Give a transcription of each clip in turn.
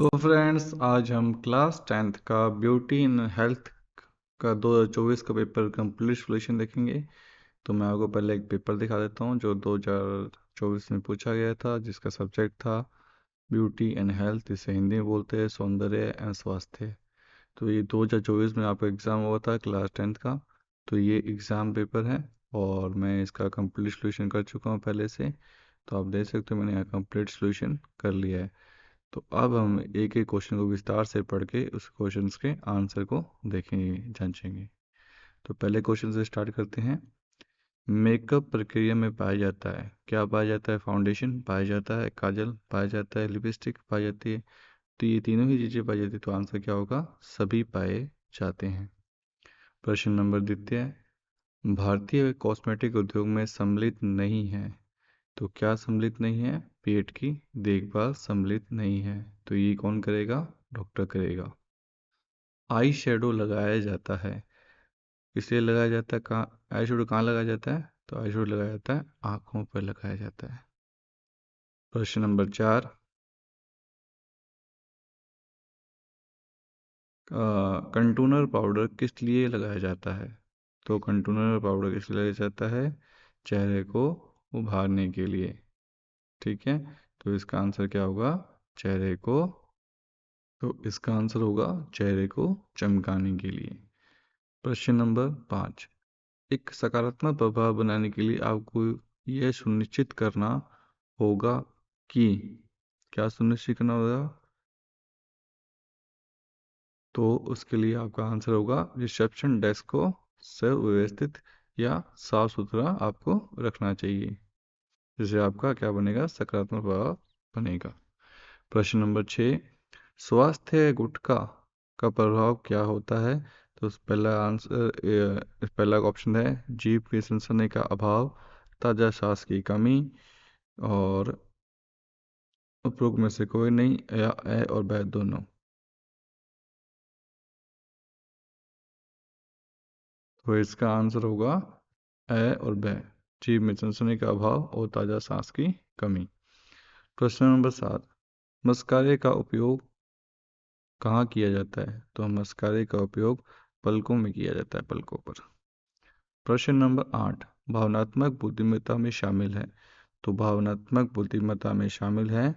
तो फ्रेंड्स, आज हम क्लास 10th का ब्यूटी इन हेल्थ का 2024 का पेपर कंप्लीट सॉल्यूशन देखेंगे। तो मैं आपको पहले एक पेपर दिखा देता हूँ जो 2024 में पूछा गया था, जिसका सब्जेक्ट था ब्यूटी एंड हेल्थ, जिसे हिंदी में बोलते हैं सौंदर्य एवं स्वास्थ्य। तो ये 2024 में आपका एग्ज़ाम हुआ था क्लास 10th का। तो ये एग्ज़ाम पेपर है और मैं इसका कंप्लीट सॉल्यूशन कर चुका हूँ पहले से। तो आप देख सकते हो मैंने यहाँ कंप्लीट सॉल्यूशन कर लिया है। तो अब हम एक एक क्वेश्चन को विस्तार से पढ़ के उस क्वेश्चंस के आंसर को देखेंगे, जांचेंगे। तो पहले क्वेश्चन से स्टार्ट करते हैं। मेकअप प्रक्रिया में पाया जाता है, क्या पाया जाता है? फाउंडेशन पाया जाता है, काजल पाया जाता है, लिपस्टिक पाई जाती है। तो ये तीनों ही चीज़ें पाई जाती है, तो आंसर क्या होगा? सभी पाए जाते हैं। प्रश्न नंबर द्वितीय, भारतीय कॉस्मेटिक उद्योग में सम्मिलित नहीं है। तो क्या सम्मिलित नहीं है? पेट की देखभाल सम्मिलित नहीं है। तो ये कौन करेगा? डॉक्टर करेगा। आई शेडो लगाया जाता है, इसलिए लगाया जाता है कहाँ? आई शेडो कहाँ लगाया जाता है? तो आई शेडो लगाया जाता है आँखों पर लगाया जाता है। प्रश्न नंबर 4, कंटूनर पाउडर किस लिए लगाया जाता है? तो कंटूनर पाउडर किस लिए लगाया जाता है? चेहरे को उभारने के लिए। ठीक है, तो इसका आंसर क्या होगा? चेहरे को, तो इसका आंसर होगा चेहरे को चमकाने के लिए। प्रश्न नंबर 5, एक सकारात्मक प्रभाव बनाने के लिए आपको यह सुनिश्चित करना होगा कि, क्या सुनिश्चित करना होगा? तो उसके लिए आपका आंसर होगा रिसेप्शन डेस्क को सुव्यवस्थित या साफ सुथरा आपको रखना चाहिए, जिससे आपका क्या बनेगा? सकारात्मक प्रभाव बनेगा। प्रश्न नंबर 6, स्वास्थ्य गुटखा का प्रभाव क्या होता है? तो पहला आंसर, पहला ऑप्शन है जीभ की सनसनी का अभाव, ताज़ा सांस की कमी, और उपरोक्त में से कोई नहीं, या ए और ब दोनों। तो इसका आंसर होगा ए और ब, जीभ में सनसनी का अभाव और ताज़ा सांस की कमी। प्रश्न नंबर 7, मस्कारे का उपयोग कहाँ किया जाता है? तो मस्कारे का उपयोग पलकों में किया जाता है, पलकों पर। प्रश्न नंबर 8, भावनात्मक बुद्धिमत्ता में शामिल है। तो भावनात्मक बुद्धिमत्ता में शामिल है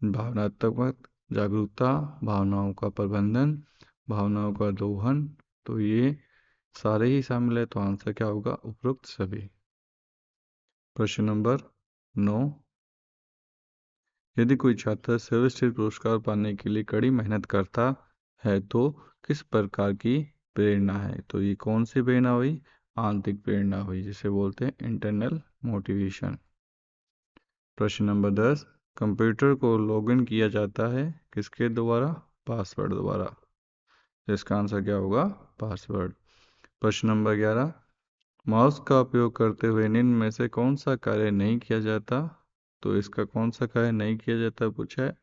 भावनात्मक जागरूकता, भावनाओं का प्रबंधन, भावनाओं का दोहन। तो ये सारे ही शामिल है, तो आंसर क्या होगा? उपरोक्त सभी। प्रश्न नंबर 9, यदि कोई छात्र सर्वश्रेष्ठ पुरस्कार पाने के लिए कड़ी मेहनत करता है तो किस प्रकार की प्रेरणा है? तो ये कौन सी प्रेरणा हुई? आंतरिक प्रेरणा हुई, जिसे बोलते हैं इंटरनल मोटिवेशन। प्रश्न नंबर 10, कंप्यूटर को लॉगिन किया जाता है किसके द्वारा? पासवर्ड द्वारा। इसका आंसर क्या होगा? पासवर्ड। प्रश्न नंबर 11, माउस का उपयोग करते हुए निम्न में से कौन सा कार्य नहीं किया जाता? तो इसका कौन सा कार्य नहीं किया जाता पूछा है?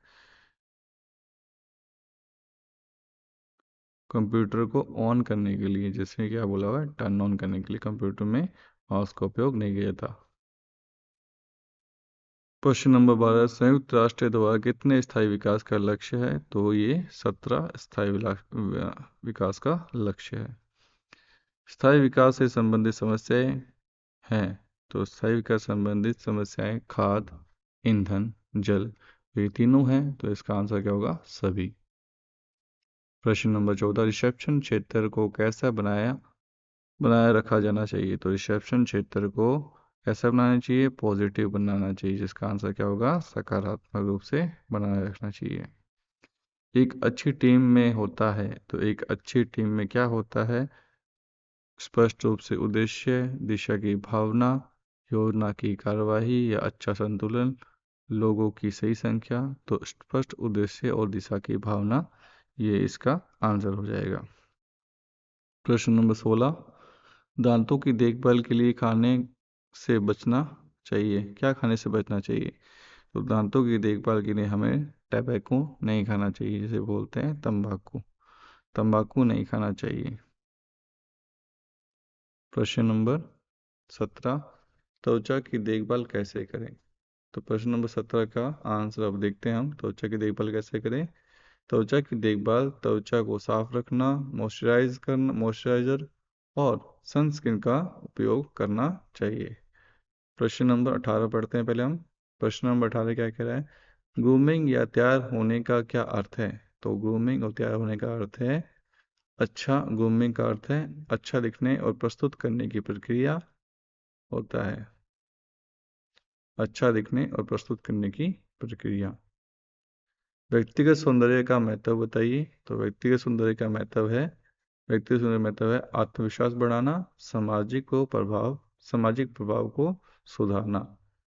कंप्यूटर को ऑन करने के लिए, जैसे क्या बोला हुआ है, टर्न ऑन करने के लिए कंप्यूटर में माउस का उपयोग नहीं किया जाता। प्रश्न नंबर 12, संयुक्त राष्ट्र द्वारा कितने स्थायी विकास का लक्ष्य है? तो ये 17 स्थायी विकास का लक्ष्य है। स्थायी विकास से संबंधित समस्याएं हैं। तो स्थायी विकास संबंधित समस्याएं खाद्य, ईंधन, जल, ये तीनों हैं, तो इसका आंसर क्या होगा? सभी। प्रश्न नंबर 14, रिसेप्शन क्षेत्र को कैसा बनाए रखा जाना चाहिए? तो रिसेप्शन क्षेत्र को कैसा बनाना चाहिए? पॉजिटिव बनाना चाहिए, जिसका आंसर क्या होगा? सकारात्मक रूप से बनाए रखना चाहिए। एक अच्छी टीम में होता है, तो एक अच्छी टीम में क्या होता है? स्पष्ट रूप से उद्देश्य, दिशा की भावना, योजना की कार्यवाही या अच्छा संतुलन, लोगों की सही संख्या। तो स्पष्ट उद्देश्य और दिशा की भावना, ये इसका आंसर हो जाएगा। प्रश्न नंबर 16, दांतों की देखभाल के लिए खाने से बचना चाहिए, क्या खाने से बचना चाहिए? तो दांतों की देखभाल के लिए हमें टैबैको नहीं खाना चाहिए, जिसे बोलते हैं तंबाकू। तंबाकू नहीं खाना चाहिए। प्रश्न नंबर 17, त्वचा की देखभाल कैसे करें? तो प्रश्न नंबर 17 का आंसर अब देखते हैं हम। त्वचा की देखभाल कैसे करें? त्वचा की देखभाल, त्वचा को साफ रखना, मॉइस्चराइजर और सनस्क्रीन का उपयोग करना चाहिए। प्रश्न नंबर 18 पढ़ते हैं पहले हम। प्रश्न नंबर 18 क्या कह रहा है? ग्रूमिंग या तैयार होने का क्या अर्थ है? तो ग्रूमिंग और तैयार होने का अर्थ है अच्छा। ग्रूमिंग का अर्थ है अच्छा दिखने और प्रस्तुत करने की प्रक्रिया होता है। अच्छा दिखने और प्रस्तुत करने की प्रक्रिया। व्यक्तिगत सौंदर्य का महत्व बताइए। तो व्यक्तिगत सौंदर्य महत्व है आत्मविश्वास बढ़ाना, सामाजिक प्रभाव को सुधारना।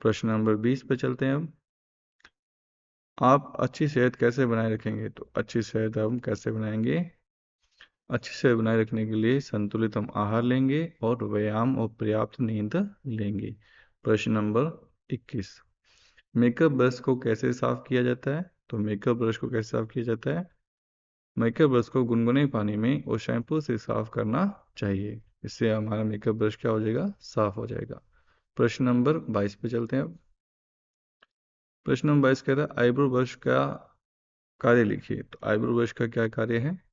प्रश्न नंबर 20 पे चलते हैं हम। आप अच्छी सेहत कैसे बनाए रखेंगे? तो अच्छी सेहत हम कैसे बनाएंगे? अच्छी सेहत बनाए रखने के लिए संतुलित हम आहार लेंगे और व्यायाम और पर्याप्त नींद लेंगे। प्रश्न नंबर 21। मेकअप ब्रश को कैसे साफ किया जाता है? तो मेकअप ब्रश को कैसे साफ किया जाता है? मेकअप ब्रश को गुनगुने पानी में और शैम्पू से साफ करना चाहिए। इससे हमारा मेकअप ब्रश क्या हो जाएगा? साफ हो जाएगा। प्रश्न नंबर 22 पे चलते हैं अब। प्रश्न नंबर 22 कहता है आईब्रो ब्रश का कार्य लिखिए। तो आईब्रो ब्रश का क्या कार्य है?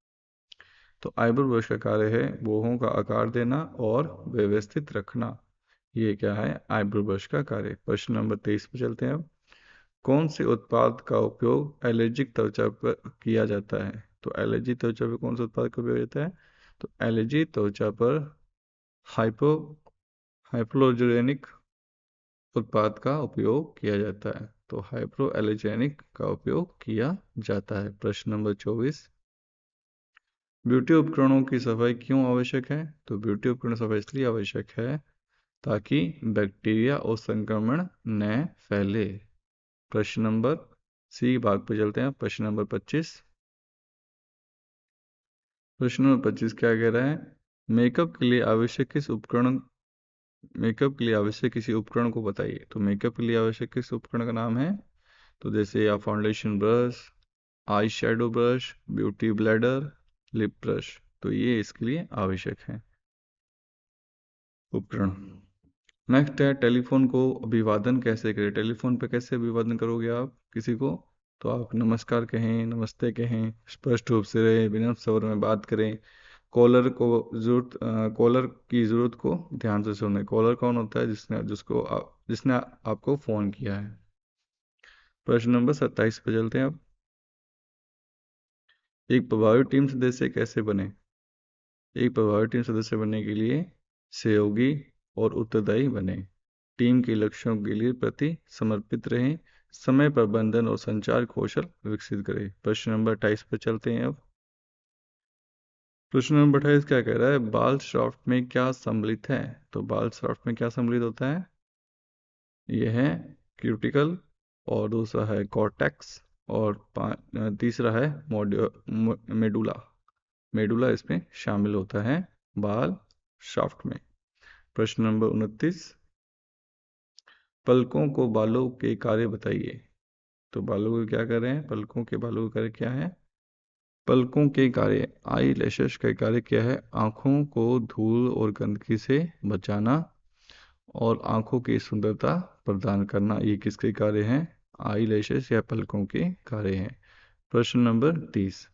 तो आईब्रो ब्रश का कार्य है भौहों का आकार देना और व्यवस्थित रखना। ये क्या है? आईब्रो ब्रश का कार्य। प्रश्न नंबर 23 पे चलते हैं अब। कौन से उत्पाद का उपयोग एलर्जिक त्वचा पर किया जाता है? तो एलर्जी त्वचा पर कौन सा उत्पाद का उपयोग होता है? तो एलर्जी त्वचा पर हाइपो हाइपोअलर्जेनिक उत्पाद का उपयोग किया जाता है। तो हाइपो एलर्जेनिक का उपयोग किया जाता है। प्रश्न नंबर 24। ब्यूटी उपकरणों की सफाई क्यों आवश्यक है? तो ब्यूटी उपकरण सफाई इसलिए आवश्यक है ताकि बैक्टीरिया और संक्रमण न फैले। प्रश्न नंबर सी भाग पे चलते हैं। प्रश्न नंबर 25। प्रश्न नंबर 25 क्या कह रहा है? मेकअप के लिए आवश्यक किस उपकरण मेकअप के लिए आवश्यक किसी उपकरण को बताइए। तो मेकअप के लिए आवश्यक किस उपकरण का नाम है? तो जैसे या foundation brush, eye shadow brush, beauty blender, lip brush. तो ये इसके लिए आवश्यक है उपकरण। नेक्स्ट है टेलीफोन को अभिवादन कैसे करें? टेलीफोन पे कैसे अभिवादन करोगे आप किसी को? तो आप नमस्कार कहें, नमस्ते कहें, स्पष्ट रूप से रहे, विनम्र स्वर में बात करें। कॉलर की जरूरत को ध्यान से सुने। कॉलर कौन होता है? जिसने आपको फोन किया है। प्रश्न नंबर 27 पे चलते हैं अब। एक प्रभावी टीम सदस्य कैसे बने? एक प्रभावी टीम सदस्य बनने के लिए सहयोगी और उत्तरदायी बने, टीम के लक्ष्यों के लिए प्रति समर्पित रहें, समय प्रबंधन और संचार कौशल विकसित करें। प्रश्न नंबर 28 पर चलते हैं अब। प्रश्न नंबर 28 क्या कह रहा है? बाल सॉफ्ट में क्या सम्मिलित है? तो बाल सॉफ्ट में क्या सम्मिलित होता है? यह है क्यूटिकल, और दूसरा है कॉर्टेक्स, और तीसरा है मेडुला। मेडुला इसमें शामिल होता है बाल शाफ्ट में। प्रश्न नंबर 29। पलकों को बालों के कार्य बताइए। तो बालों को क्या कर रहे हैं? पलकों के बालों का कार्य क्या है? पलकों के कार्य, आई लैशेस का कार्य क्या है? आंखों को धूल और गंदगी से बचाना और आंखों की सुंदरता प्रदान करना। ये किसके कार्य हैं? आई लैशेस या पलकों के कार्य हैं। प्रश्न नंबर 30।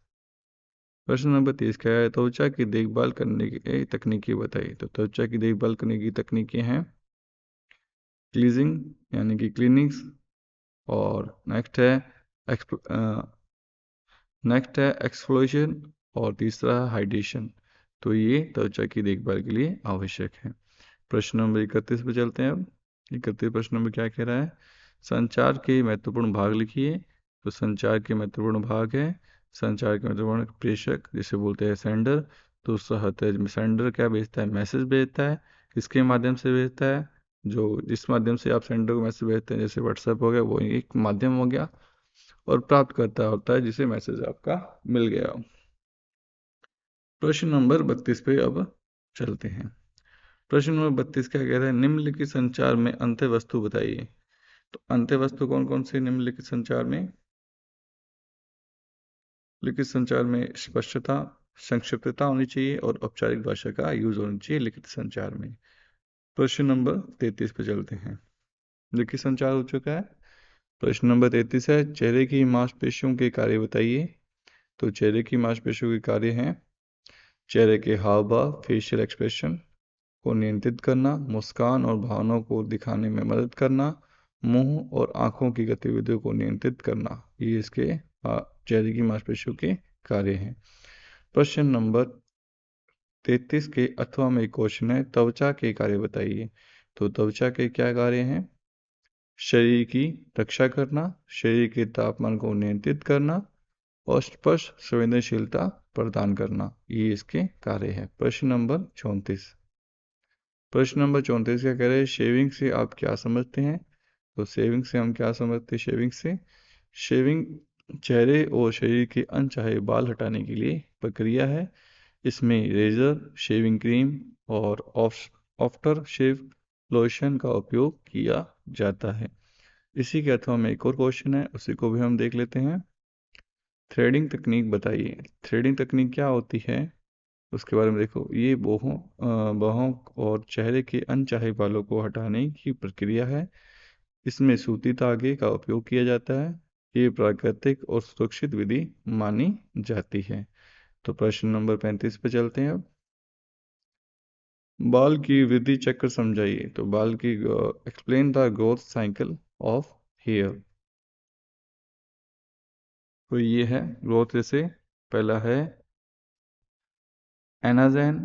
प्रश्न नंबर 30 क्या है? त्वचा की देखभाल करने की तकनीकी बताइए। तो त्वचा की देखभाल करने की तकनीकें हैं क्लीजिंग यानी कि क्लिनिक्स, और नेक्स्ट है एक्सफोलिएशन, और तीसरा है हाइड्रेशन। तो ये त्वचा की देखभाल के लिए आवश्यक है। प्रश्न नंबर 31 पे चलते हैं अब। 31 प्रश्न नंबर क्या कह रहा है? संचार के महत्वपूर्ण भाग लिखिए। तो संचार के महत्वपूर्ण भाग है संचार के महत्वपूर्ण प्रेषक जिसे बोलते हैं सेंडर। दूसरा होता है सेंडर क्या भेजता है? मैसेज भेजता है। किसके माध्यम से भेजता है? जो जिस माध्यम से आप सेंडर को मैसेज भेजते हैं, जैसे व्हाट्सएप हो गया, वो एक माध्यम हो गया। और प्राप्तकर्ता होता है जिसे मैसेज आपका मिल गया। प्रश्न नंबर 32 पे अब चलते हैं। प्रश्न नंबर 32 क्या कह रहा है? निम्नलिखित संचार में अंत्य वस्तु बताइए। तो अंत्य वस्तु कौन कौन सी निम्नलिखित संचार में? लिखित संचार में स्पष्टता, संक्षिप्तता होनी चाहिए और औपचारिक भाषा का यूज होना चाहिए लिखित संचार में। प्रश्न नंबर 33 पे चलते हैं। लिखित संचार हो चुका है। प्रश्न नंबर 33 है चेहरे की मांसपेशियों के कार्य बताइए। तो चेहरे की मांसपेशियों के कार्य हैं चेहरे के हाव भाव, फेशियल एक्सप्रेशन को नियंत्रित करना, मुस्कान और भावनाओं को दिखाने में मदद करना, मुंह और आंखों की गतिविधियों को नियंत्रित करना। ये इसके चेहरे की मांसपेशियों के कार्य हैं। प्रश्न नंबर 33 के अथवा में एक क्वेश्चन है, त्वचा के कार्य बताइए। तो त्वचा के क्या कार्य हैं? शरीर की रक्षा करना, शरीर के तापमान को नियंत्रित करना और स्पर्श संवेदनशीलता प्रदान करना। ये इसके कार्य है। प्रश्न नंबर 34। प्रश्न नंबर 34 क्या कह रहे हैं? शेविंग से आप क्या समझते हैं? तो शेविंग से हम क्या समझते हैं? शेविंग चेहरे और शरीर के अनचाहे बाल हटाने के लिए प्रक्रिया है। इसमें रेजर, शेविंग क्रीम और आफ्टर शेव लोशन का उपयोग किया जाता है। इसी के अथवा में एक और क्वेश्चन है, उसी को भी हम देख लेते हैं। थ्रेडिंग तकनीक बताइए। थ्रेडिंग तकनीक क्या होती है उसके बारे में देखो। ये बाहों और चेहरे के अनचाहे बालों को हटाने की प्रक्रिया है। इसमें सूती धागे का उपयोग किया जाता है। ये प्राकृतिक और सुरक्षित विधि मानी जाती है। तो प्रश्न नंबर 35 पे चलते हैं अब। बाल की वृद्धि चक्र समझाइए। तो बाल की explain the growth cycle of hair. तो ये है ग्रोथ। जैसे पहला है एनाजेन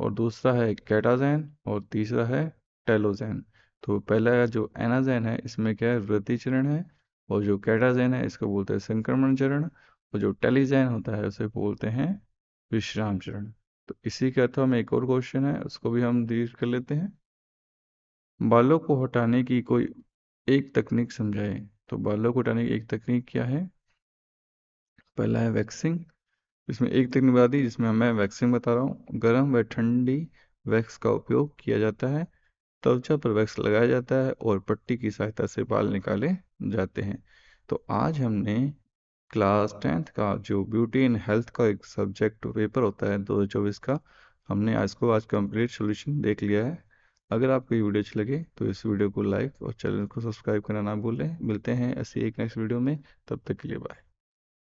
और दूसरा है कैटाजेन और तीसरा है टेलोजेन। तो पहला जो एनाजेन है इसमें क्या है? वृद्धि चरण है। और जो कैटाजेन है इसको बोलते हैं संक्रमण चरण। और जो टेलीजेन होता है उसे बोलते हैं विश्राम चरण। तो इसी के अथवा में एक और क्वेश्चन है, उसको भी हम डील कर लेते हैं। बालों को हटाने की कोई एक तकनीक समझाएं। तो बालों को हटाने की एक तकनीक क्या है? पहला है वैक्सिंग। इसमें एक तकनीक बता दी जिसमें मैं वैक्सिंग बता रहा हूँ। गर्म व ठंडी वैक्स का उपयोग किया जाता है। त्वचा पर वैक्स लगाया जाता है और पट्टी की सहायता से बाल निकाले जाते हैं। तो आज हमने क्लास 10th का जो ब्यूटी एंड हेल्थ का एक सब्जेक्ट पेपर होता है 2024 का, हमने आज कंप्लीट सॉल्यूशन देख लिया है। अगर आपको ये वीडियो अच्छी लगे तो इस वीडियो को लाइक और चैनल को सब्सक्राइब करना ना भूलें। मिलते हैं ऐसी एक नेक्स्ट वीडियो में, तब तक के लिए बाय।